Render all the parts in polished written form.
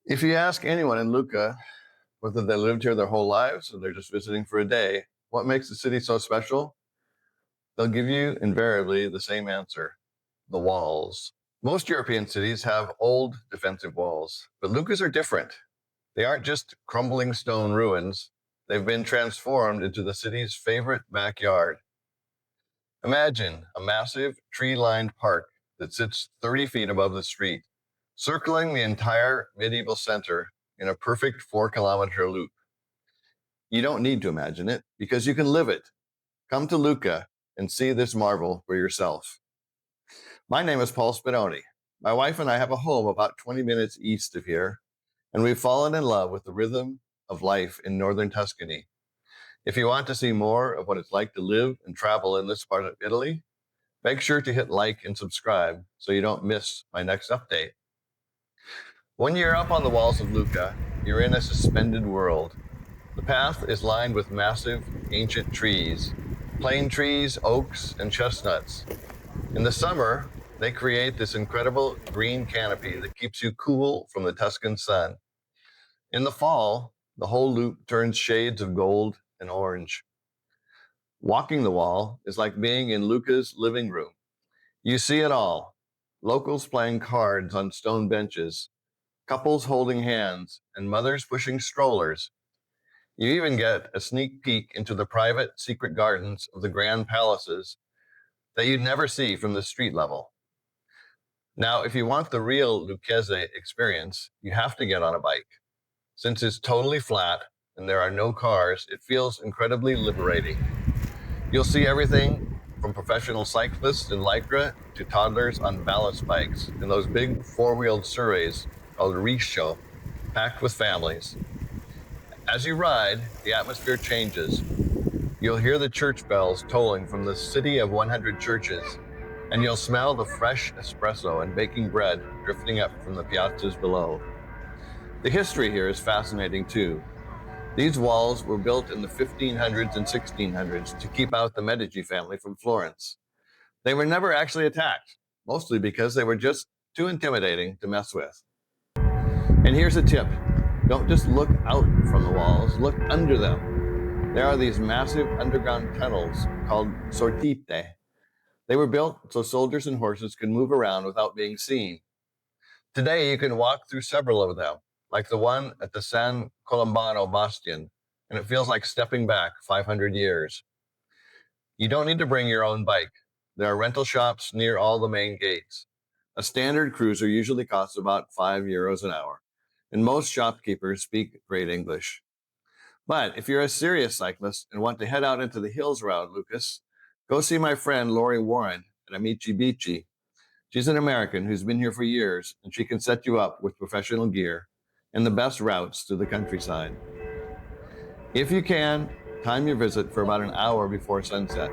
If you ask anyone in Lucca whether they lived here their whole lives or they're just visiting for a day, what makes the city so special? They'll give you invariably the same answer: the walls. Most European cities have old defensive walls, but Lucca's are different. They aren't just crumbling stone ruins, they've been transformed into the city's favorite backyard. Imagine a massive tree lined park that sits 30 feet above the street, circling the entire medieval center in a perfect 4-kilometer loop. You don't need to imagine it because you can live it. Come to Lucca and see this marvel for yourself. My name is Paul Spinoni. My wife and I have a home about 20 minutes east of here, and we've fallen in love with the rhythm of life in northern Tuscany. If you want to see more of what it's like to live and travel in this part of Italy, make sure to hit like and subscribe so you don't miss my next update. When you're up on the walls of Lucca, you're in a suspended world. The path is lined with massive, ancient trees, plane trees, oaks, and chestnuts. In the summer, they create this incredible green canopy that keeps you cool from the Tuscan sun. In the fall, the whole loop turns shades of gold and orange. Walking the wall is like being in Lucca's living room. You see it all: locals playing cards on stone benches, couples holding hands, and mothers pushing strollers. You even get a sneak peek into the private, secret gardens of the grand palaces that you'd never see from the street level. Now, if you want the real Lucchese experience, you have to get on a bike. Since it's totally flat and there are no cars, it feels incredibly liberating. You'll see everything from professional cyclists in Lycra to toddlers on ballast bikes and those big four-wheeled surreys called riscio, packed with families. As you ride, the atmosphere changes. You'll hear the church bells tolling from the city of 100 churches, and you'll smell the fresh espresso and baking bread drifting up from the piazzas below. The history here is fascinating too. These walls were built in the 1500s and 1600s to keep out the Medici family from Florence. They were never actually attacked, mostly because they were just too intimidating to mess with. And here's a tip: don't just look out from the walls, look under them. There are these massive underground tunnels called sortite. They were built so soldiers and horses could move around without being seen. Today, you can walk through several of them, like the one at the San Colombano Bastion, and it feels like stepping back 500 years. You don't need to bring your own bike. There are rental shops near all the main gates. A standard cruiser usually costs about €5 an hour, and most shopkeepers speak great English. But if you're a serious cyclist and want to head out into the hills around Lucas, go see my friend Lori Warren at Amici Bici. She's an American who's been here for years, and she can set you up with professional gear and the best routes to the countryside. If you can, time your visit for about an hour before sunset.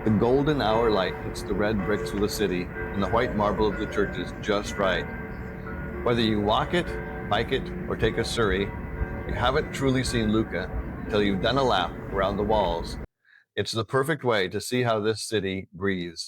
The golden hour light hits the red bricks of the city and the white marble of the churches just right. Whether you walk it, bike it, or take a surrey, you haven't truly seen Lucca until you've done a lap around the walls. It's the perfect way to see how this city breathes.